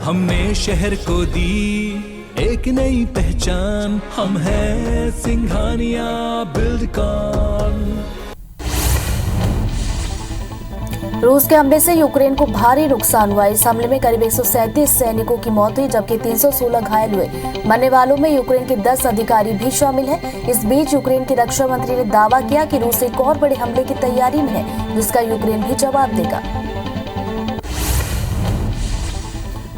हमने शहर को दी एक नई पहचान, हम हैं सिंघानिया बिल्डकॉन। रूस के हमले से यूक्रेन को भारी नुकसान हुआ। इस हमले में करीब 137 सैनिकों की मौत हुई, जबकि 316 घायल हुए। मरने वालों में यूक्रेन के 10 अधिकारी भी शामिल हैं। इस बीच यूक्रेन के रक्षा मंत्री ने दावा किया कि रूस एक और बड़े हमले की तैयारी में है, जिसका यूक्रेन भी जवाब देगा।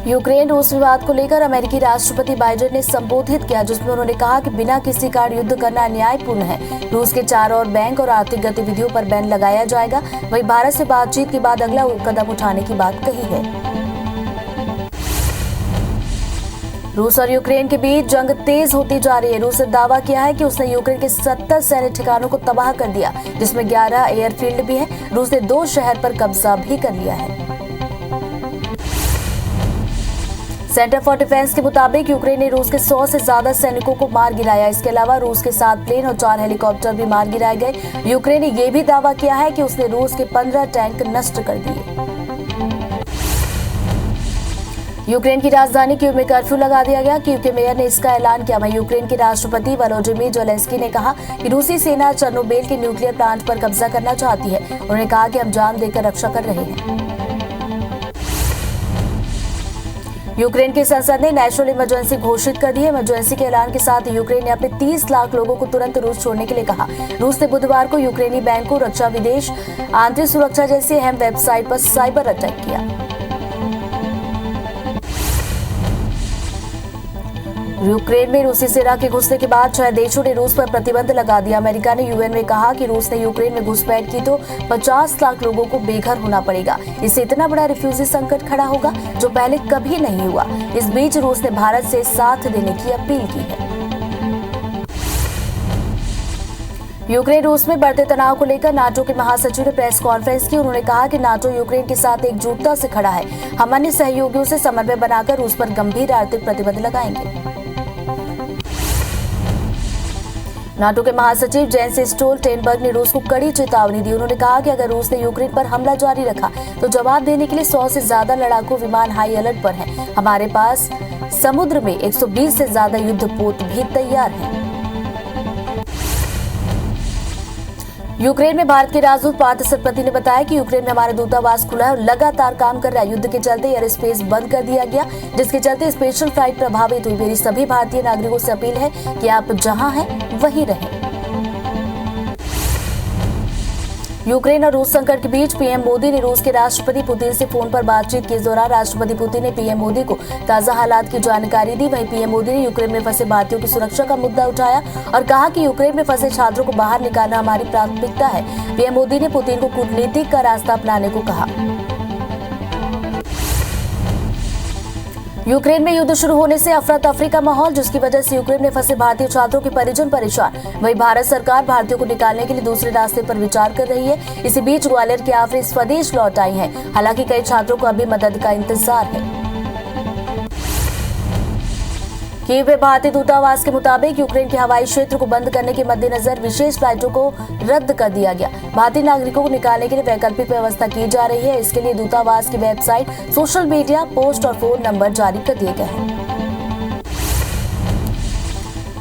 यूक्रेन रूस विवाद को लेकर अमेरिकी राष्ट्रपति बाइडेन ने संबोधित किया, जिसमें उन्होंने कहा कि बिना किसी कारण युद्ध करना अन्यायपूर्ण है। रूस के 4 और बैंक और आर्थिक गतिविधियों पर बैन लगाया जाएगा। वहीं भारत से बातचीत के बाद अगला कदम उठाने की बात कही है। रूस और यूक्रेन के बीच जंग तेज होती जा रही है। रूस ने दावा किया है कि उसने यूक्रेन के 70 सैन्य ठिकानों को तबाह कर दिया, जिसमें 11 एयरफील्ड भी है। रूस ने 2 शहर पर कब्जा भी कर लिया है। सेंटर फॉर डिफेंस के मुताबिक यूक्रेन ने रूस के 100 से ज्यादा सैनिकों को मार गिराया। इसके अलावा रूस के 7 प्लेन और 4 हेलीकॉप्टर भी मार गिराए गए। यूक्रेन ने यह भी दावा किया है कि उसने रूस के 15 टैंक नष्ट कर दिए। यूक्रेन की राजधानी कीव में कर्फ्यू लगा दिया गया। कीव के मेयर ने इसका ऐलान किया। वहीं यूक्रेन के राष्ट्रपति वोलोडिमीर ज़ेलेंस्की ने कहा कि रूसी सेना चेर्नोबिल के न्यूक्लियर प्लांट पर कब्जा करना चाहती है। उन्होंने कहा कि हम जान देकर रक्षा कर रहे हैं। यूक्रेन की संसद ने नेशनल इमरजेंसी घोषित कर दी है। इमरजेंसी के ऐलान के साथ यूक्रेन ने अपने 30 लाख लोगों को तुरंत रूस छोड़ने के लिए कहा। रूस ने बुधवार को यूक्रेनी बैंकों, रक्षा, विदेश, आंतरिक सुरक्षा जैसी अहम वेबसाइट पर साइबर अटैक किया। यूक्रेन में रूसी सेना के घुसने के बाद 6 देशों ने रूस पर प्रतिबंध लगा दिया। अमेरिका ने यूएन में कहा कि रूस ने यूक्रेन में घुसपैठ की तो 50 लाख लोगों को बेघर होना पड़ेगा। इससे इतना बड़ा रिफ्यूजी संकट खड़ा होगा जो पहले कभी नहीं हुआ। इस बीच रूस ने भारत से साथ देने की अपील की है। यूक्रेन रूस में बढ़ते तनाव को लेकर नाटो के महासचिव ने प्रेस कॉन्फ्रेंस की। उन्होंने कहा कि नाटो यूक्रेन के साथ एकजुटता से खड़ा है। हम अन्य सहयोगियों से समन्वय बनाकर रूस पर गंभीर आर्थिक प्रतिबंध लगाएंगे। नाटो के महासचिव जेंस स्टोल्टेनबर्ग ने रूस को कड़ी चेतावनी दी। उन्होंने कहा कि अगर रूस ने यूक्रेन पर हमला जारी रखा तो जवाब देने के लिए 100 से ज्यादा लड़ाकू विमान हाई अलर्ट पर हैं। हमारे पास समुद्र में 120 से ज्यादा युद्धपोत भी तैयार हैं। यूक्रेन में भारत के राजदूत पार्थ सतपथी ने बताया कि यूक्रेन में हमारा दूतावास खुला है और लगातार काम कर रहा है। युद्ध के चलते एयर स्पेस बंद कर दिया गया, जिसके चलते स्पेशल फ्लाइट प्रभावित हुई। मेरी सभी भारतीय नागरिकों से अपील है कि आप जहां हैं वहीं रहें। यूक्रेन और रूस संकट के बीच पीएम मोदी ने रूस के राष्ट्रपति पुतिन से फोन पर बातचीत की। इस दौरान राष्ट्रपति पुतिन ने पीएम मोदी को ताजा हालात की जानकारी दी। वहीं पीएम मोदी ने यूक्रेन में फंसे भारतीयों की सुरक्षा का मुद्दा उठाया और कहा कि यूक्रेन में फंसे छात्रों को बाहर निकालना हमारी प्राथमिकता है। पीएम मोदी ने पुतिन को कूटनीतिक का रास्ता अपनाने को कहा। यूक्रेन में युद्ध शुरू होने से अफरा तफरी का माहौल, जिसकी वजह से यूक्रेन में फंसे भारतीय छात्रों के परिजन परेशान। वहीं भारत सरकार भारतीयों को निकालने के लिए दूसरे रास्ते पर विचार कर रही है। इसी बीच ग्वालियर की आफरीन स्वदेश लौट आई हैं। हालांकि कई छात्रों को अभी मदद का इंतजार है। कीव में भारतीय दूतावास के मुताबिक यूक्रेन के हवाई क्षेत्र को बंद करने के मद्देनजर विशेष फ्लाइटों को रद्द कर दिया गया। भारतीय नागरिकों को निकालने के लिए वैकल्पिक व्यवस्था की जा रही है। इसके लिए दूतावास की वेबसाइट, सोशल मीडिया पोस्ट और फोन नंबर जारी कर दिए गए हैं।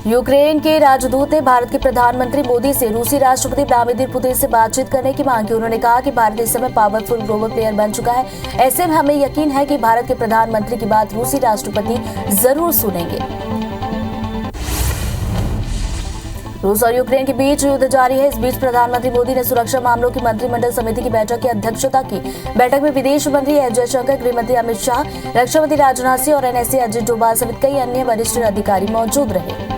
यूक्रेन के राजदूत ने भारत के प्रधानमंत्री मोदी से रूसी राष्ट्रपति व्लादिमीर पुतिन से बातचीत करने की मांग की। उन्होंने कहा कि भारत इस समय पावरफुल ग्लोबल प्लेयर बन चुका है। ऐसे में हमें यकीन है कि भारत के प्रधानमंत्री की बात रूसी राष्ट्रपति जरूर सुनेंगे। रूस और यूक्रेन के बीच युद्ध जारी है। इस बीच प्रधानमंत्री मोदी ने सुरक्षा मामलों की मंत्रिमंडल समिति की बैठक की अध्यक्षता की। बैठक में विदेश मंत्री एस जयशंकर, गृह मंत्री अमित शाह, रक्षा मंत्री राजनाथ सिंह और एनएसए अजित डोभाल समेत कई अन्य वरिष्ठ अधिकारी मौजूद रहे।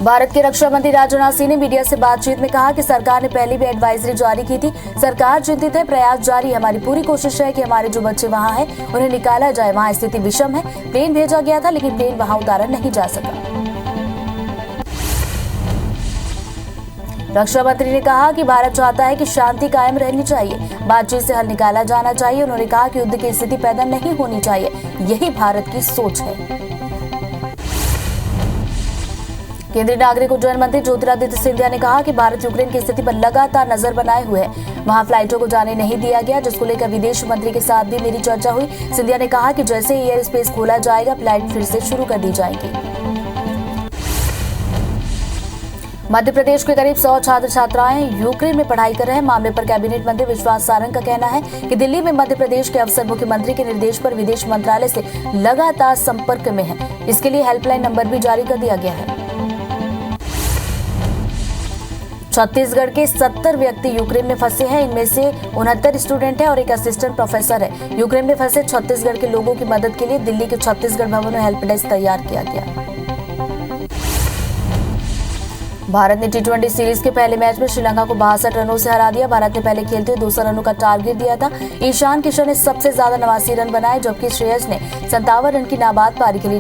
भारत के रक्षा मंत्री राजनाथ सिंह ने मीडिया से बातचीत में कहा कि सरकार ने पहले भी एडवाइजरी जारी की थी। सरकार चिंतित है, प्रयास जारी है। हमारी पूरी कोशिश है कि हमारे जो बच्चे वहां हैं उन्हें निकाला जाए। वहां स्थिति विषम है। प्लेन भेजा गया था लेकिन प्लेन वहां उतारा नहीं जा सका। रक्षा मंत्री ने कहा कि भारत चाहता है कि शांति कायम रहनी चाहिए, बातचीत से हल निकाला जाना चाहिए। उन्होंने कहा कि युद्ध की स्थिति पैदा नहीं होनी चाहिए। यही भारत की सोच है। केंद्रीय नागरिक उड्डयन मंत्री ज्योतिरादित्य सिंधिया ने कहा कि भारत यूक्रेन की स्थिति पर लगातार नजर बनाए हुए है। वहां फ्लाइटों को जाने नहीं दिया गया, जिसको लेकर विदेश मंत्री के साथ भी मेरी चर्चा हुई। सिंधिया ने कहा कि जैसे एयर स्पेस खोला जाएगा, फ्लाइट फिर से शुरू कर दी जाएगी। मध्य प्रदेश के करीब 100 छात्र छात्राएं यूक्रेन में पढ़ाई कर रहे हैं। मामले पर कैबिनेट मंत्री विश्वास सारंग का कहना है कि दिल्ली में मध्य प्रदेश के अफसर मुख्यमंत्री के निर्देश पर विदेश मंत्रालय से लगातार संपर्क में है। इसके लिए हेल्पलाइन नंबर भी जारी कर दिया गया है। छत्तीसगढ़ के 70 व्यक्ति यूक्रेन में फंसे हैं। इनमें से 69 स्टूडेंट हैं और एक असिस्टेंट प्रोफेसर है। यूक्रेन में फंसे छत्तीसगढ़ के लोगों की मदद के लिए दिल्ली के छत्तीसगढ़ भवन में हेल्प डेस्क तैयार किया गया। भारत ने T20 सीरीज के पहले मैच में श्रीलंका को 62 रनों से हरा दिया। भारत ने पहले खेलते हुए 200 रनों का टारगेट दिया था। ईशान किशन ने सबसे ज्यादा 89 रन बनाए, जबकि श्रेयस ने 57 रन की नाबाद पारी खेली।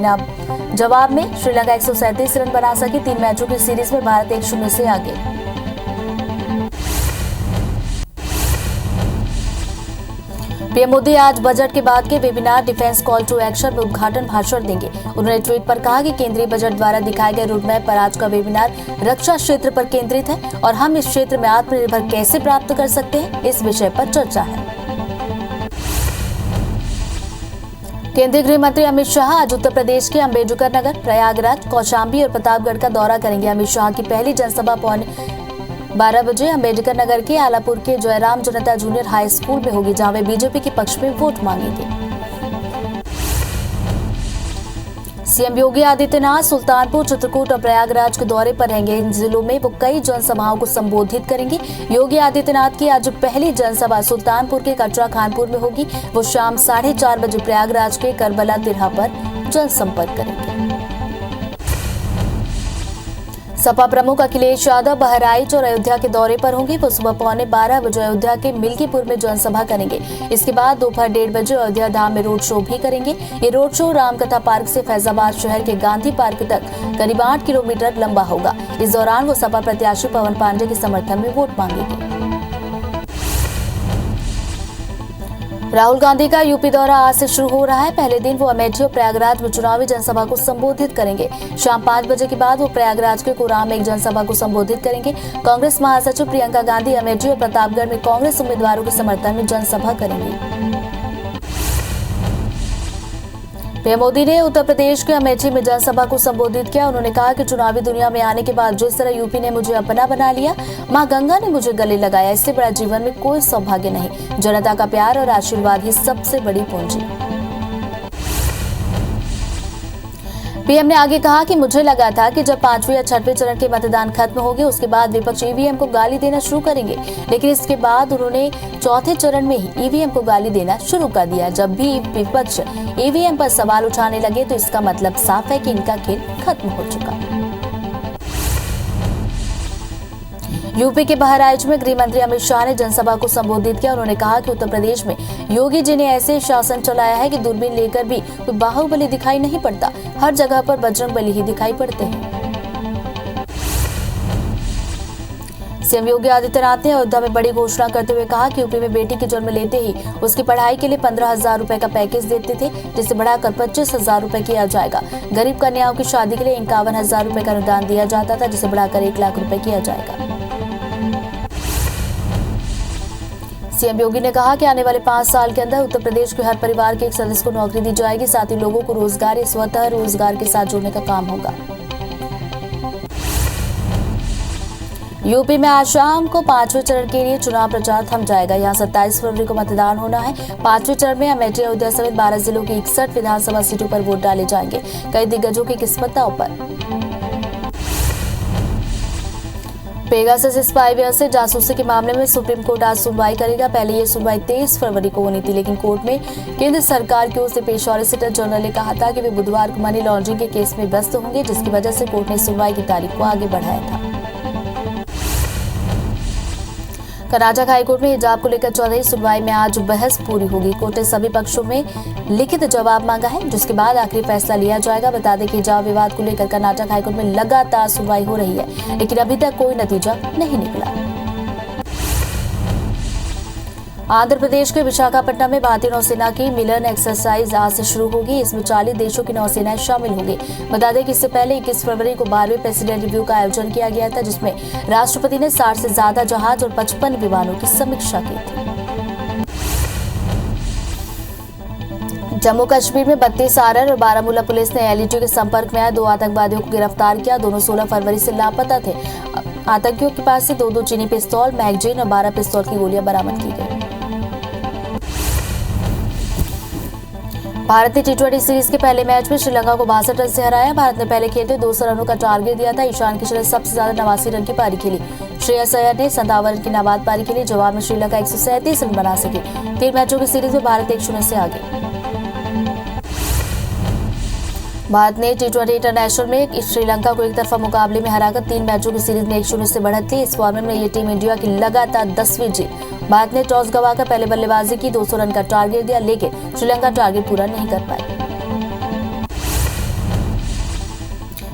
जवाब में श्रीलंका 137 रन बना सकी। 3 मैचों की सीरीज में भारत 1-0 से आगे। पीएम मोदी आज बजट के बाद के webinar defence call to action में उद्घाटन भाषण देंगे। उन्होंने ट्वीट पर कहा कि केंद्रीय बजट द्वारा दिखाए गए रोडमैप पर आज का वेबिनार रक्षा क्षेत्र पर केंद्रित है और हम इस क्षेत्र में आत्मनिर्भर कैसे प्राप्त कर सकते हैं, इस विषय पर चर्चा है। केंद्रीय गृह मंत्री अमित शाह आज उत्तर प्रदेश के अंबेडकर नगर, प्रयागराज, कौशाम्बी और प्रतापगढ़ का दौरा करेंगे। अमित शाह की पहली जनसभा 12 बजे अंबेडकर नगर के आलापुर के जयराम जनता जूनियर हाई स्कूल में होगी, जहां वे बीजेपी के पक्ष में वोट मांगेंगे। सीएम योगी आदित्यनाथ सुल्तानपुर, चित्रकूट और प्रयागराज के दौरे पर रहेंगे। इन जिलों में वो कई जनसभाओं को संबोधित करेंगे। योगी आदित्यनाथ की आज पहली जनसभा सुल्तानपुर के कटरा खानपुर में होगी। वो शाम 4:30 बजे प्रयागराज के करबला तिरहा पर जनसंपर्क करेंगे। सपा प्रमुख अखिलेश यादव बहराइच और अयोध्या के दौरे पर होंगे। वो सुबह 12:15 बजे अयोध्या के मिल्कीपुर में जनसभा करेंगे। इसके बाद दोपहर 1:30 बजे अयोध्या धाम में रोड शो भी करेंगे। ये रोड शो रामकथा पार्क से फैजाबाद शहर के गांधी पार्क तक करीब 8 किलोमीटर लंबा होगा। इस दौरान वो सपा प्रत्याशी पवन पांडे के समर्थन में वोट मांगेंगे। राहुल गांधी का यूपी दौरा आज से शुरू हो रहा है। पहले दिन वो अमेठी और प्रयागराज में चुनावी जनसभा को संबोधित करेंगे। शाम 5 बजे के बाद वो प्रयागराज के कोराम में एक जनसभा को संबोधित करेंगे। कांग्रेस महासचिव प्रियंका गांधी अमेठी और प्रतापगढ़ में कांग्रेस उम्मीदवारों के समर्थन में जनसभा करेंगी। पीएम मोदी ने उत्तर प्रदेश के अमेठी में जनसभा को संबोधित किया। उन्होंने कहा कि चुनावी दुनिया में आने के बाद जिस तरह यूपी ने मुझे अपना बना लिया, मां गंगा ने मुझे गले लगाया, इससे बड़ा जीवन में कोई सौभाग्य नहीं। जनता का प्यार और आशीर्वाद ही सबसे बड़ी पूंजी। पीएम ने आगे कहा कि मुझे लगा था कि जब 5वें या 6वें चरण के मतदान खत्म होंगे, उसके बाद विपक्ष ईवीएम को गाली देना शुरू करेंगे, लेकिन इसके बाद उन्होंने 4थे चरण में ही ईवीएम को गाली देना शुरू कर दिया। जब भी विपक्ष ईवीएम पर सवाल उठाने लगे तो इसका मतलब साफ है कि इनका खेल खत्म हो चुका। यूपी के बहराइच में गृह मंत्री अमित शाह ने जनसभा को संबोधित किया। उन्होंने कहा कि उत्तर प्रदेश में योगी जी ने ऐसे शासन चलाया है कि दूरबीन लेकर भी कोई बाहुबली दिखाई नहीं पड़ता, हर जगह पर बजरंगबली ही दिखाई पड़ते हैं। सीएम योगी आदित्यनाथ ने अयोध्या में बड़ी घोषणा करते हुए कहा कि यूपी में बेटी की जन्म लेते ही उसकी पढ़ाई के लिए 15,000 रुपए का पैकेज देते थे, जिसे बढ़ाकर 25,000 रुपए किया जाएगा। गरीब कन्याओं की शादी के लिए 51,000 रुपए का अनुदान दिया जाता था, जिसे बढ़ाकर 1 लाख रुपए किया जाएगा। सीएम योगी ने कहा कि आने वाले 5 साल के अंदर उत्तर प्रदेश के हर परिवार के एक सदस्य को नौकरी दी जाएगी। साथ ही लोगों को रोजगार या स्वतः रोजगार के साथ जोड़ने का काम होगा। यूपी में आज शाम को 5वें चरण के लिए चुनाव प्रचार थम जाएगा। यहां 27 फरवरी को मतदान होना है। 5वें चरण में अमेठी, अयोध्या समेत 12 जिलों की 61 विधानसभा सीटों पर वोट डाले जाएंगे। कई दिग्गजों की किस्मत दांव पर। पेगासस स्पाईवेयर से जासूसी के मामले में सुप्रीम कोर्ट आज सुनवाई करेगा। पहले ये सुनवाई 23 फरवरी को होनी थी, लेकिन कोर्ट में केंद्र सरकार की ओर से पेश सॉलिसिटर जनरल ने कहा था कि वे बुधवार को मनी लॉन्ड्रिंग के केस में व्यस्त होंगे, जिसकी वजह से कोर्ट ने सुनवाई की तारीख को आगे बढ़ाया था। कर्नाटक हाईकोर्ट में हिजाब को लेकर चल रही सुनवाई में आज बहस पूरी होगी। कोर्ट ने सभी पक्षों में लिखित जवाब मांगा है, जिसके बाद आखिरी फैसला लिया जाएगा। बता दें कि हिजाब विवाद को लेकर कर्नाटक हाईकोर्ट में लगातार सुनवाई हो रही है, लेकिन अभी तक कोई नतीजा नहीं निकला। आंध्र प्रदेश के विशाखापट्टनम में भारतीय नौसेना की मिलन एक्सरसाइज आज से शुरू होगी। इसमें 40 देशों की नौसेनाएं शामिल होंगी। बता दें कि इससे पहले 21 फरवरी को 12वें प्रेसिडेंट रिव्यू का आयोजन किया गया था, जिसमें राष्ट्रपति ने 60 से ज्यादा जहाज और 55 विमानों की समीक्षा की थी। जम्मू कश्मीर में 32 आरआर और बारामूला पुलिस ने एलईटी के संपर्क में आए 2 आतंकवादियों को गिरफ्तार किया। दोनों 16 फरवरी से लापता थे। आतंकियों के पास से 2 चीनी पिस्तौल, मैगजीन और 12 पिस्तौल की गोलियां बरामद की गई। भारत ने टी20 सीरीज के पहले मैच में श्रीलंका को 62 रन से हराया। भारत ने पहले खेलते 200 रनों का टारगेट दिया था। ईशान किशन ने सबसे ज्यादा 89 रन की पारी खेली। श्रेयस अय्यर ने 57 रन की नाबाद पारी खेली। जवाब में श्रीलंका 137 रन बना सकी। 3 मैचों की सीरीज में भारत 1-0 से आगे। भारत ने टी20 इंटरनेशनल में श्रीलंका को एक तरफा मुकाबले में हराकर 3 मैचों की सीरीज में 1-0 से बढ़त ली। इस फॉर्मेट में ये टीम इंडिया की लगातार 10वीं जीत। भारत ने टॉस गंवाकर पहले बल्लेबाजी की, 200 रन का टारगेट दिया, लेकिन श्रीलंका टारगेट पूरा नहीं कर पाई।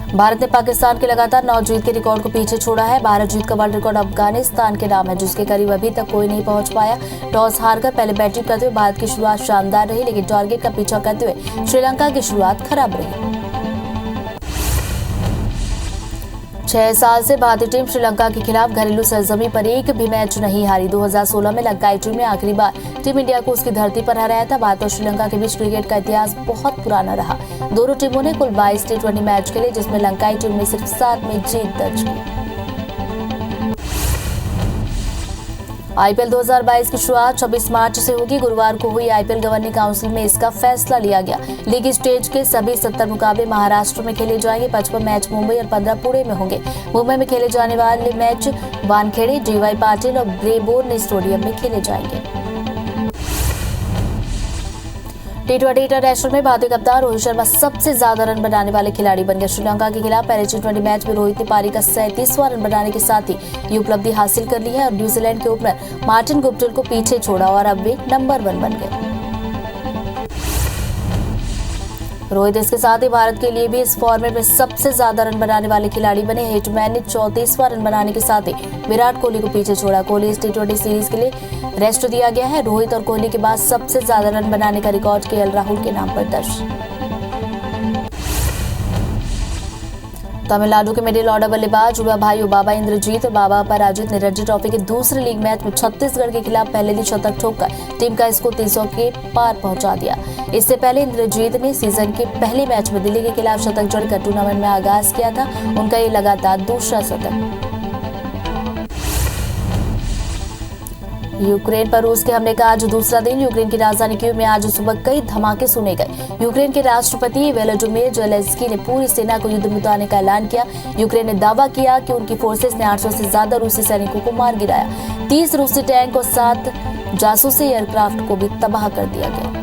भारत ने पाकिस्तान के लगातार 9 जीत के रिकॉर्ड को पीछे छोड़ा है। 12 जीत का वर्ल्ड रिकॉर्ड अफगानिस्तान के नाम है, जिसके करीब अभी तक कोई नहीं पहुंच पाया। टॉस हारकर पहले बैटिंग करते हुए भारत की शुरुआत शानदार रही, लेकिन टारगेट का पीछा करते हुए श्रीलंका की शुरुआत खराब रही। 6 साल से भारतीय टीम श्रीलंका के खिलाफ घरेलू सरजमी पर एक भी मैच नहीं हारी। 2016 में लंकाई टीम ने आखिरी बार टीम इंडिया को उसकी धरती पर हराया था। भारत और श्रीलंका के बीच क्रिकेट का इतिहास बहुत पुराना रहा। दोनों टीमों ने कुल 22 टी20 मैच खेले, जिसमें लंकाई टीम ने सिर्फ 7 में जीत दर्ज की। आईपीएल 2022 की शुरुआत 26 मार्च से होगी। गुरुवार को हुई आईपीएल गवर्निंग काउंसिल में इसका फैसला लिया गया। लीग स्टेज के सभी 70 मुकाबले महाराष्ट्र में खेले जाएंगे। 55 मैच मुंबई और 15 पुणे में होंगे। मुंबई में खेले जाने वाले मैच वानखेड़े, डीवाई पाटिल और ब्रेबोर्न स्टेडियम में खेले जाएंगे। टी20 इंटरनेशनल में भारतीय कप्तान रोहित शर्मा सबसे ज्यादा रन बनाने वाले खिलाड़ी बन गए। श्रीलंका के खिलाफ पहले टी20 मैच में रोहित ने पारी का 37वां रन बनाने के साथ ही ये उपलब्धि हासिल कर ली है और न्यूजीलैंड के ओपनर मार्टिन गुप्टिल को पीछे छोड़ा और अब वे नंबर 1 बन गए। रोहित इसके साथ ही भारत के लिए भी इस फॉर्मेट में सबसे ज्यादा रन बनाने वाले खिलाड़ी बने। हिटमैन ने 34वां रन बनाने के साथ ही विराट कोहली को पीछे छोड़ा। कोहली इस टी20 सीरीज के लिए रेस्ट दिया गया है। रोहित और कोहली के बाद सबसे ज्यादा रन बनाने का रिकॉर्ड केएल राहुल के नाम पर दर्ज। तमिलनाडु के मिडिल ऑर्डर बल्लेबाज युवा भाई बाबा इंद्रजीत और बाबा पराजित ने रणजी ट्रॉफी के दूसरे लीग मैच में छत्तीसगढ़ के खिलाफ पहले ही शतक ठोककर टीम का स्कोर 300 के पार पहुंचा दिया। इससे पहले इंद्रजीत ने सीजन के पहले मैच में दिल्ली के खिलाफ शतक जड़कर टूर्नामेंट में आगाज किया था। उनका ये लगातार दूसरा शतक। यूक्रेन पर रूस के हमले का आज दूसरा दिन। यूक्रेन की राजधानी कीव में आज सुबह कई धमाके सुने गए। यूक्रेन के राष्ट्रपति वोलोदिमीर ज़ेलेंस्की ने पूरी सेना को युद्ध में उतारने का ऐलान किया। यूक्रेन ने दावा किया कि उनकी फोर्सेस ने 800 से ज्यादा रूसी सैनिकों को मार गिराया। 30 रूसी टैंक और 7 जासूसी एयरक्राफ्ट को भी तबाह कर दिया गया।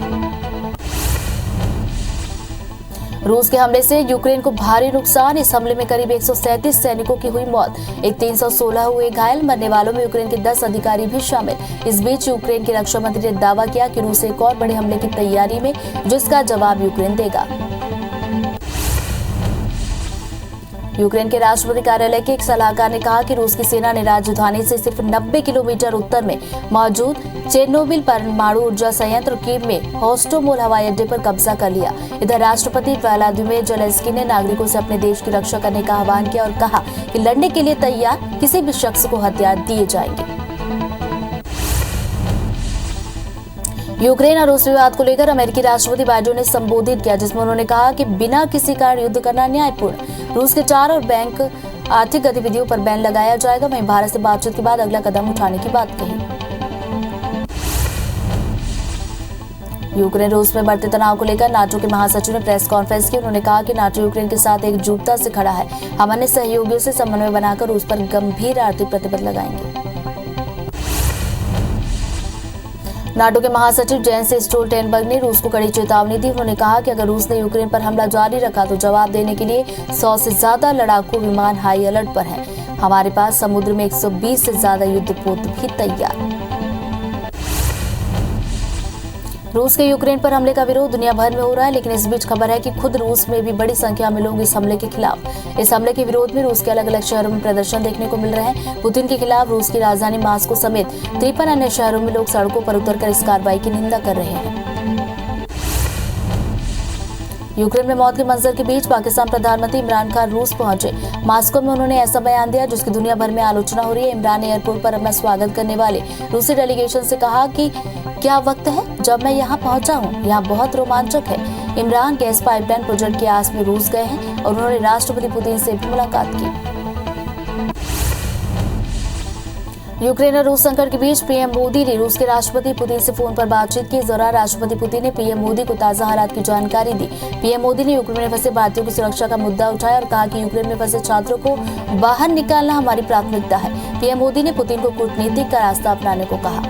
रूस के हमले से यूक्रेन को भारी नुकसान। इस हमले में करीब 137 सैनिकों की हुई मौत, एक 316 हुए घायल। मरने वालों में यूक्रेन के 10 अधिकारी भी शामिल। इस बीच यूक्रेन के रक्षा मंत्री ने दावा किया कि रूस एक और बड़े हमले की तैयारी में, जिसका जवाब यूक्रेन देगा। यूक्रेन के राष्ट्रपति कार्यालय के एक सलाहकार ने कहा कि रूस की सेना ने राजधानी से सिर्फ 90 किलोमीटर उत्तर में मौजूद चेरनोबिल परमाणु ऊर्जा संयंत्र कीव में होस्टोमोल हवाई अड्डे पर कब्जा कर लिया। इधर राष्ट्रपति व्लादिमीर ज़ेलेंस्की ने नागरिकों से अपने देश की रक्षा करने का आह्वान किया और कहा कि लड़ने के लिए तैयार किसी भी शख्स को हथियार दिए जाएंगे। यूक्रेन और रूस विवाद को लेकर अमेरिकी राष्ट्रपति बाइडेन ने संबोधित किया, जिसमें उन्होंने कहा कि बिना किसी कारण युद्ध करना न्यायपूर्ण। रूस के 4 और बैंक आर्थिक गतिविधियों पर बैन लगाया जाएगा। वहीं भारत से बातचीत के बाद अगला कदम उठाने की बात कही। यूक्रेन रूस में बढ़ते तनाव को लेकर नाटो के महासचिव ने प्रेस कॉन्फ्रेंस की। उन्होंने कहा कि नाटो यूक्रेन के साथ एकजुटता से खड़ा है। हम अन्य सहयोगियों से समन्वय बनाकर रूस पर गंभीर आर्थिक प्रतिबंध लगाएंगे। नाटो के महासचिव जेंस स्टोल्टेनबर्ग ने रूस को कड़ी चेतावनी दी। उन्होंने कहा कि अगर रूस ने यूक्रेन पर हमला जारी रखा तो जवाब देने के लिए 100 से ज्यादा लड़ाकू विमान हाई अलर्ट पर हैं। हमारे पास समुद्र में 120 से ज्यादा युद्धपोत भी तैयार। रूस के यूक्रेन पर हमले का विरोध दुनिया भर में हो रहा है, लेकिन इस बीच खबर है कि खुद रूस में भी बड़ी संख्या में लोग इस हमले के खिलाफ इस हमले के विरोध में रूस के अलग अलग शहरों में प्रदर्शन देखने को मिल रहे हैं। पुतिन के खिलाफ रूस की राजधानी मॉस्को समेत 53 अन्य शहरों में लोग सड़कों पर उतरकर इस कार्रवाई की निंदा कर रहे हैं। यूक्रेन में मौत के मंजर के बीच पाकिस्तान प्रधानमंत्री इमरान खान रूस पहुंचे। मॉस्को में उन्होंने ऐसा बयान दिया जिसकी दुनिया भर में आलोचना हो रही है। इमरान ने एयरपोर्ट पर अपना स्वागत करने वाले रूसी डेलीगेशन से कहा कि क्या वक्त है जब मैं यहाँ पहुंचा हूँ, यहाँ बहुत रोमांचक है। इमरान गैस पाइपलाइन प्रोजेक्ट की आस में रूस गए हैं और उन्होंने राष्ट्रपति पुतिन से भी मुलाकात की। यूक्रेन और रूस संकट के बीच पीएम मोदी ने रूस के राष्ट्रपति पुतिन से फोन पर बातचीत की। इस दौरान राष्ट्रपति पुतिन ने पीएम मोदी को ताजा हालात की जानकारी दी। पीएम मोदी ने यूक्रेन में फंसे भारतीयों की सुरक्षा का मुद्दा उठाया और कहा कि यूक्रेन में फंसे छात्रों को बाहर निकालना हमारी प्राथमिकता है। पीएम मोदी ने पुतिन को कूटनीतिक का रास्ता अपनाने को कहा।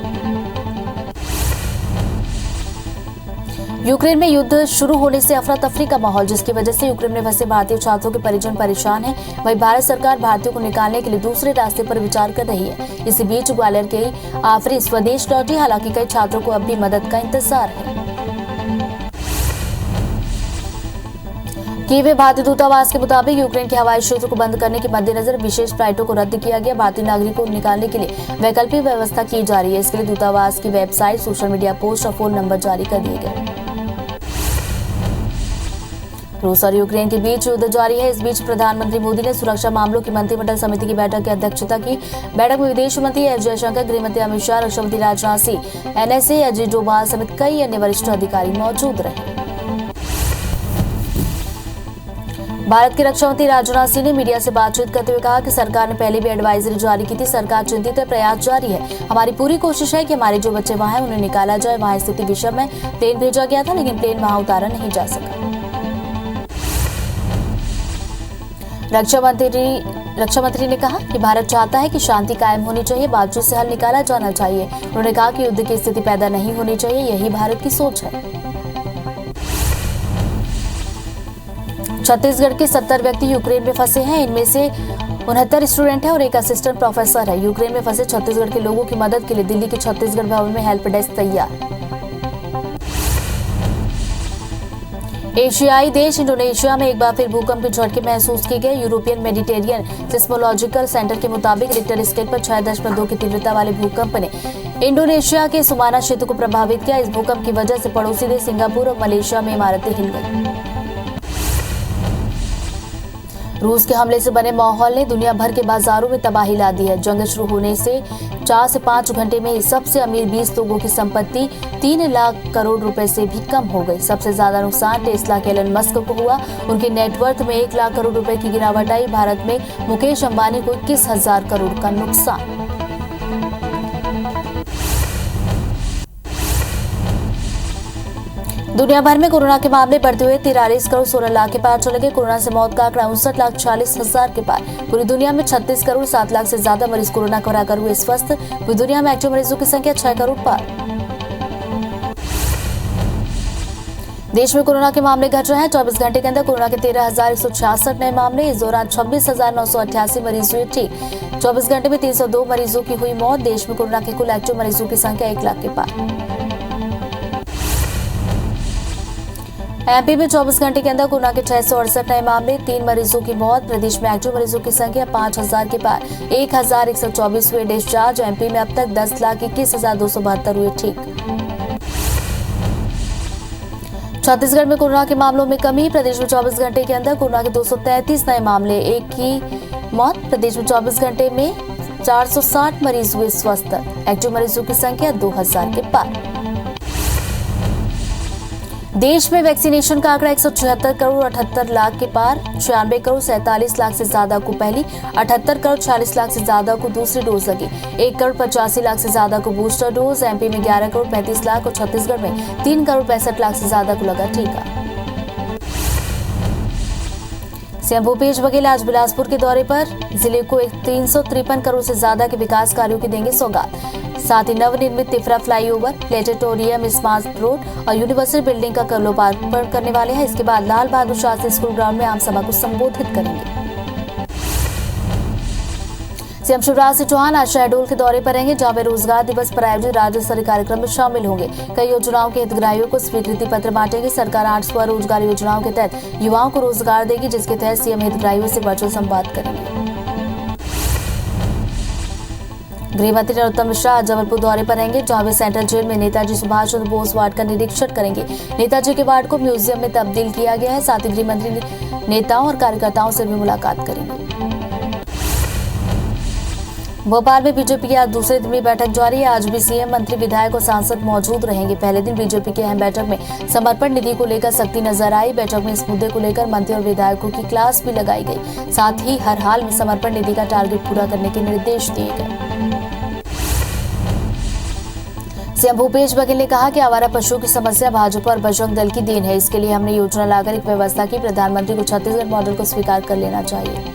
यूक्रेन में युद्ध शुरू होने से अफरा तफरी का माहौल, जिसकी वजह से यूक्रेन में फंसे भारतीय छात्रों के परिजन परेशान हैं। वहीं भारत सरकार भारतीयों को निकालने के लिए दूसरे रास्ते पर विचार कर रही है। इसी बीच ग्वालियर के आफरीन स्वदेश लौटी, हालांकि कई छात्रों को अब भी मदद का इंतजार है। कीव में भारतीय दूतावास के मुताबिक यूक्रेन के हवाई क्षेत्र को बंद करने के मद्देनजर विशेष फ्लाइटों को रद्द किया गया। भारतीय नागरिकों को निकालने के लिए वैकल्पिक व्यवस्था की जा रही है। इसके लिए दूतावास की वेबसाइट, सोशल मीडिया पोस्ट और फोन नंबर जारी कर दिए गए। रूस और यूक्रेन के बीच युद्ध जारी है। इस बीच प्रधानमंत्री मोदी ने सुरक्षा मामलों की मंत्रिमंडल समिति की बैठक की अध्यक्षता की। बैठक में विदेश मंत्री एस जयशंकर, गृहमंत्री अमित शाह, रक्षा मंत्री राजनाथ सिंह, एनएसए अजीत डोभाल समेत कई अन्य वरिष्ठ अधिकारी मौजूद रहे। भारत के रक्षा मंत्री राजनाथ सिंह ने मीडिया से बातचीत करते हुए कहा कि सरकार ने पहले भी एडवाइजरी जारी की थी। सरकार चिंतित है, प्रयास जारी है। हमारी पूरी कोशिश है कि हमारे जो बच्चे वहां हैं उन्हें निकाला जाए। वहां स्थिति विषम है। प्लेन भेजा गया था, लेकिन प्लेन वहां उतारा नहीं जा सका। रक्षा मंत्री ने कहा कि भारत चाहता है कि शांति कायम होनी चाहिए, बातचीत से हल निकाला जाना चाहिए। उन्होंने कहा कि युद्ध की स्थिति पैदा नहीं होनी चाहिए, यही भारत की सोच है। छत्तीसगढ़ के 70 व्यक्ति यूक्रेन में फंसे हैं। इनमें से 69 स्टूडेंट हैं और एक असिस्टेंट प्रोफेसर है। यूक्रेन में फंसे छत्तीसगढ़ के लोगों की मदद के लिए दिल्ली के छत्तीसगढ़ भवन में हेल्प डेस्क तैयार। एशियाई देश इंडोनेशिया में एक बार फिर भूकंप के झटके महसूस किए गए। यूरोपियन मेडिटेरियन सिस्मोलॉजिकल सेंटर के मुताबिक रिक्टर स्केल पर 6.2 की तीव्रता वाले भूकंप ने इंडोनेशिया के सुमाना क्षेत्र को प्रभावित किया। इस भूकंप की वजह से पड़ोसी देश सिंगापुर और मलेशिया में इमारतें हिल गई। रूस के हमले से बने माहौल ने दुनिया भर के बाजारों में तबाही ला दी है। जंग शुरू होने से 4 से 5 घंटे में सबसे अमीर 20 लोगों की संपत्ति 3 लाख करोड़ रुपए से भी कम हो गई। सबसे ज्यादा नुकसान टेस्ला के एलन मस्क को हुआ। उनके नेटवर्थ में 1 लाख करोड़ रुपए की गिरावट आई। भारत में मुकेश अंबानी को 21,000 करोड़ का नुकसान। दुनिया भर में कोरोना के मामले बढ़ते हुए 43 करोड़ 16 लाख के पार चले गए। कोरोना से मौत का आंकड़ा 59,40,000 के पार। पूरी दुनिया में 36 करोड़ 7 लाख से ज्यादा मरीज कोरोना को हराकर हुए स्वस्थ। पूरी दुनिया में एक्टिव मरीजों की संख्या 6 करोड़ पार। देश में कोरोना के मामले घट रहे हैं। 24 घंटे के अंदर कोरोना के 13,166 नए मामले। इस दौरान 26,988 मरीज हुए ठीक। 24 घंटे में 302 मरीजों की हुई मौत। देश में कोरोना के कुल एक्टिव मरीजों की संख्या 1 लाख के पार। एमपी में 24 घंटे के अंदर कोरोना के 668 नए मामले, 3 मरीजों की मौत। प्रदेश में एक्टिव मरीजों की संख्या 5,000 के पार। 1,124 हुए डिस्चार्ज। एमपी में अब तक 10,21,272 हुए ठीक। छत्तीसगढ़ में कोरोना के मामलों में कमी। प्रदेश में 24 घंटे के अंदर कोरोना के 233 नए मामले, 1 की मौत। प्रदेश में 24 घंटे में 460 मरीज हुए स्वस्थ। एक्टिव मरीजों की संख्या 2,000 के पार। देश में वैक्सीनेशन का आंकड़ा 176 करोड़ 78 लाख के पार। 96 करोड़ 47 लाख से ज्यादा को पहली, 78 करोड़ 40 लाख से ज्यादा को दूसरी डोज लगी। 1 करोड़ 85 लाख से ज्यादा को बूस्टर डोज। एमपी में 11 करोड़ 35 लाख और छत्तीसगढ़ में 3 करोड़ 65 लाख से ज्यादा को लगा टीका। सीएम भूपेश बघेल आज बिलासपुर के दौरे पर। जिले को 353 करोड़ से ज्यादा के विकास कार्यों की देंगे सौगात। साथ ही नवनिर्मित Tifra flyover, planetarium, smart road और यूनिवर्सिटी बिल्डिंग का लोकार्पण करने वाले हैं। इसके बाद लाल बहादुर शास्त्री स्कूल ग्राउंड में आम सभा को संबोधित करेंगे। सीएम शिवराज सिंह चौहान आज शहडोल के दौरे पर रहेंगे, जहां वे रोजगार दिवस पर आयोजित राज्य स्तरीय कार्यक्रम में शामिल होंगे। कई योजनाओं के हितग्राहियों को स्वीकृति पत्र बांटेंगे। सरकार 8 स्वरोजगार योजनाओं के तहत युवाओं को रोजगार देगी, जिसके तहत सीएम हितग्राहियों से वर्चुअल संवाद करेंगे। गृह मंत्री नरोत्तम मिश्रा आज जबलपुर दौरे पर रहेंगे, जहां वे सेंट्रल जेल में नेताजी सुभाष चंद्र बोस वार्ड का निरीक्षण करेंगे। नेताजी के वार्ड को म्यूजियम में तब्दील किया गया है। साथ ही गृह मंत्री नेताओं और कार्यकर्ताओं से भी मुलाकात करेंगे। भोपाल में बीजेपी की आज दूसरे दिन भी बैठक जारी है। आज भी सीएम, मंत्री, विधायक और सांसद मौजूद रहेंगे। पहले दिन बीजेपी की अहम बैठक में समर्पण निधि को लेकर सख्ती नजर आई। बैठक में इस मुद्दे को लेकर मंत्री और विधायकों की क्लास भी लगाई गई। साथ ही हर हाल में समर्पण निधि का टारगेट पूरा करने के निर्देश दिए गए। सीएम भूपेश बघेल ने कहा कि आवारा पशुओं की समस्या भाजपा और बजरंग दल की देन है। इसके लिए हमने योजना लाकर एक व्यवस्था की। प्रधानमंत्री को छत्तीसगढ़ मॉडल को स्वीकार कर लेना चाहिए।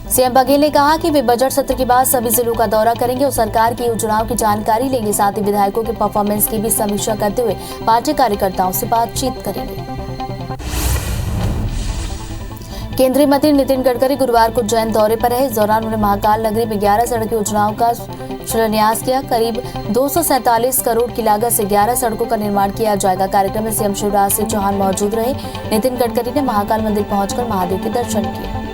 सीएम बघेल ने कहा कि वे बजट सत्र के बाद सभी जिलों का दौरा करेंगे और सरकार की योजनाओं की जानकारी लेंगे। साथ ही विधायकों के परफॉर्मेंस की भी समीक्षा करते हुए पार्टी कार्यकर्ताओं से बातचीत करेंगे। केंद्रीय मंत्री नितिन गडकरी गुरुवार को उज्जैन दौरे पर रहे। इस दौरान उन्होंने महाकाल नगरी में 11 सड़क योजनाओं का शिलान्यास किया। करीब 247 करोड़ की लागत से 11 सड़कों का निर्माण किया जाएगा। कार्यक्रम में सीएम शिवराज सिंह चौहान मौजूद रहे। नितिन गडकरी ने महाकाल मंदिर पहुंचकर महादेव के दर्शन किए।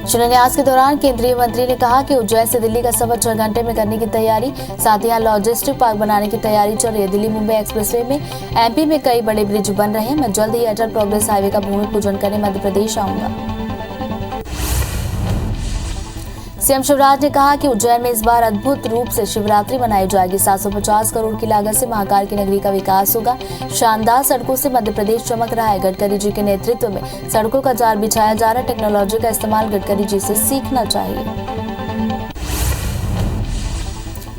शिलान्यास के दौरान केंद्रीय मंत्री ने कहा कि उज्जैन से दिल्ली का सफर 6 घंटे में करने की तैयारी, साथ ही यहाँ लॉजिस्टिक पार्क बनाने की तैयारी चल रही है। दिल्ली मुंबई एक्सप्रेसवे में एमपी में कई बड़े ब्रिज बन रहे हैं। मैं जल्द ही अटल प्रोग्रेस हाईवे का भूमि पूजन करने मध्य प्रदेश आऊंगा। सीएम शिवराज ने कहा कि उज्जैन में इस बार अद्भुत रूप से शिवरात्रि मनाई जाएगी। 750 करोड़ की लागत से महाकाल की नगरी का विकास होगा। शानदार सड़कों से मध्य प्रदेश चमक रहा है। गडकरी जी के नेतृत्व में सड़कों का जाल बिछाया जा रहा है। टेक्नोलॉजी का इस्तेमाल गडकरी जी से सीखना चाहिए।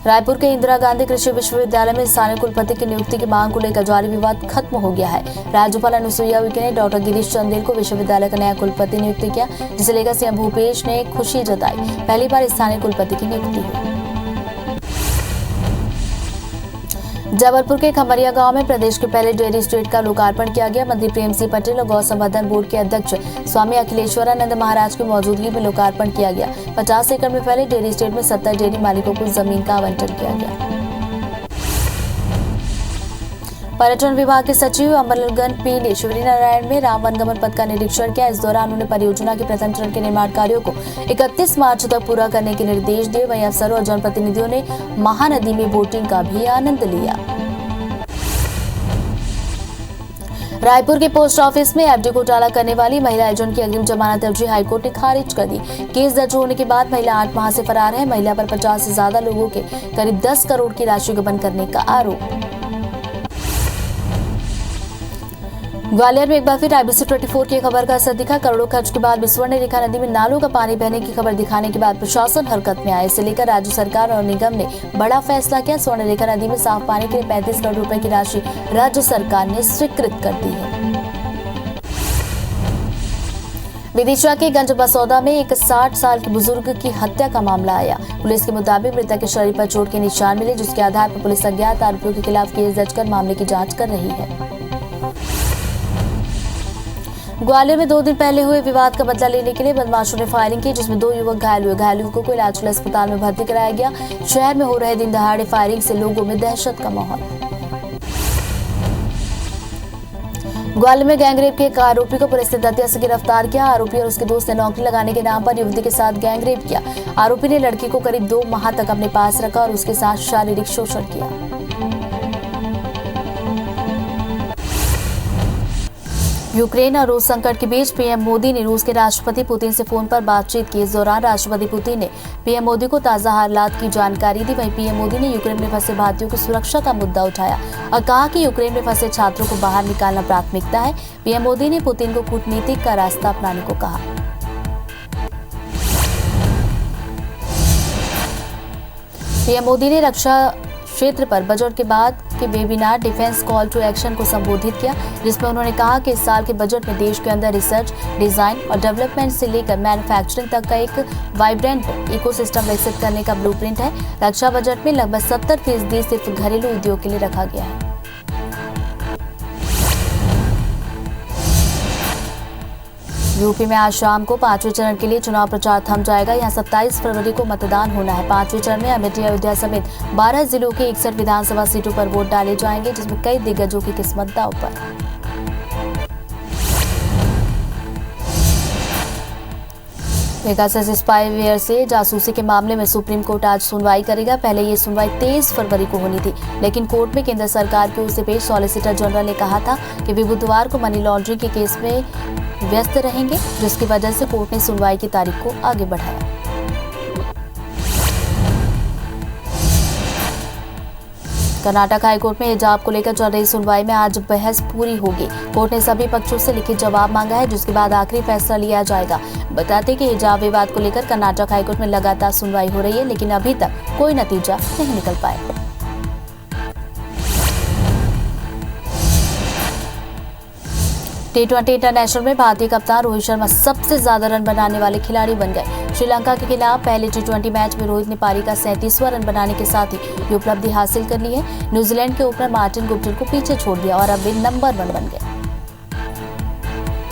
रायपुर के इंदिरा गांधी कृषि विश्वविद्यालय में स्थानीय कुलपति की नियुक्ति की मांग को लेकर जारी विवाद खत्म हो गया है। राज्यपाल अनुसुईया उइके ने डॉक्टर गिरीश चंदेल को विश्वविद्यालय का नया कुलपति नियुक्त किया, जिसे लेकर सीएम भूपेश ने खुशी जताई। पहली बार स्थानीय कुलपति की नियुक्ति हुई। जबलपुर के खमरिया गांव में प्रदेश के पहले डेयरी स्टेट का लोकार्पण किया गया। मंत्री प्रेम सिंह पटेल और गौ संवर्धन बोर्ड के अध्यक्ष स्वामी अखिलेश्वरानंद महाराज की मौजूदगी में लोकार्पण किया गया। 50 एकड़ में फैले डेयरी स्टेट में 70 डेयरी मालिकों को जमीन का आवंटन किया गया। पर्यटन विभाग के सचिव अमलगन पी ने शिवरीनारायण में राम वनगमन पथ का निरीक्षण किया। इस दौरान उन्होंने परियोजना के प्रथम चरण के निर्माण कार्यों को 31 मार्च तक पूरा करने के निर्देश दिए। वहीं अफसरों और जनप्रतिनिधियों ने महानदी में बोटिंग का भी आनंद लिया। रायपुर के पोस्ट ऑफिस में एफडी घोटाला करने वाली महिला एजेंट की अग्रिम जमानत अर्जी हाईकोर्ट ने खारिज कर दी। केस दर्ज होने के बाद महिला 8 माह से फरार है। महिला पर 50 से ज्यादा लोगों के करीब 10 करोड़ की राशि गबन करने का आरोप। ग्वालियर में एक बार फिर IBC 24 की खबर का असर दिखा। करोड़ों खर्च के बाद भी स्वर्णरेखा नदी में नालों का पानी बहने की खबर दिखाने के बाद प्रशासन हरकत में आया। इसे लेकर राज्य सरकार और निगम ने बड़ा फैसला किया। स्वर्णरेखा नदी में साफ पानी के लिए 35 करोड़ रुपए की राशि राज्य सरकार ने स्वीकृत कर दी है। विदिशा के गंज बसौदा में एक 60 साल के बुजुर्ग की हत्या का मामला आया। पुलिस के मुताबिक मृतक के शरीर पर चोट के निशान मिले, जिसके आधार पर पुलिस अज्ञात आरोपियों के खिलाफ केस दर्ज कर मामले की जांच कर रही है। ग्वालियर में 2 दिन पहले हुए विवाद का बदला लेने के लिए बदमाशों ने फायरिंग की, जिसमें 2 युवक घायल हुए। घायल युवकों को इलाज के लिए अस्पताल में भर्ती कराया गया। शहर में हो रहे दिन दहाड़े फायरिंग से लोगों में दहशत का माहौल। ग्वालियर में गैंगरेप के एक आरोपी को पुलिस ने दतिया से गिरफ्तार किया। आरोपी और उसके दोस्त ने नौकरी लगाने के नाम पर युवती के साथ गैंगरेप किया। आरोपी ने लड़की को करीब 2 माह तक अपने पास रखा और उसके साथ शारीरिक शोषण किया। यूक्रेन और रूस संकट के बीच पीएम मोदी ने रूस के राष्ट्रपति पुतिन से फोन पर बातचीत की। इस दौरान राष्ट्रपति पुतिन ने पीएम मोदी को ताजा हालात की जानकारी दी। वहीं पीएम मोदी ने यूक्रेन में फंसे भारतीयों की सुरक्षा का मुद्दा उठाया और कहा कि यूक्रेन में फंसे छात्रों को बाहर निकालना प्राथमिकता है। पीएम मोदी ने पुतिन को कूटनीतिक का रास्ता अपनाने को कहा। पीएम मोदी ने रक्षा क्षेत्र पर बजट के बाद के webinar defence call to action को संबोधित किया, जिसमें उन्होंने कहा कि इस साल के बजट में देश के अंदर रिसर्च, डिजाइन और डेवलपमेंट से लेकर मैन्युफैक्चरिंग तक का एक वाइब्रेंट इकोसिस्टम विकसित करने का ब्लूप्रिंट है। रक्षा बजट में लगभग 70% सिर्फ घरेलू उद्योग के लिए रखा गया है। यूपी में आज शाम को 5वें चरण के लिए चुनाव प्रचार थम जाएगा। यहां 27 फरवरी को मतदान होना है। 5वें चरण में अमेठी, अयोध्या समेत 12 जिलों के 61 विधानसभा सीटों पर वोट डाले जाएंगे, जिसमें कई दिग्गजों की किस्मत दांव पर। पेगासस स्पाईवेयर से जासूसी के मामले में सुप्रीम कोर्ट आज सुनवाई करेगा। पहले ये सुनवाई 23 फरवरी को होनी थी, लेकिन कोर्ट में केंद्र सरकार की ओर से पेश सॉलिसिटर जनरल ने कहा था कि वे बुधवार को मनी लॉन्ड्रिंग के केस में व्यस्त रहेंगे, जिसकी वजह से कोर्ट ने सुनवाई की तारीख को आगे बढ़ाया। कर्नाटक हाईकोर्ट में हिजाब को लेकर चल रही सुनवाई में आज बहस पूरी होगी। कोर्ट ने सभी पक्षों से लिखित जवाब मांगा है, जिसके बाद आखिरी फैसला लिया जाएगा। बताते कि हिजाब विवाद को लेकर कर्नाटक हाईकोर्ट में लगातार सुनवाई हो रही है, लेकिन अभी तक कोई नतीजा नहीं निकल पाया। T20 इंटरनेशनल में भारतीय कप्तान रोहित शर्मा सबसे ज्यादा रन बनाने वाले खिलाड़ी बन गए। श्रीलंका के खिलाफ पहले T20 मैच में रोहित ने पारी का 37वां रन बनाने के साथ ही ये उपलब्धि हासिल कर ली है। न्यूजीलैंड के ओपनर मार्टिन गुप्टिल को पीछे छोड़ दिया और अब वे नंबर 1 बन गए।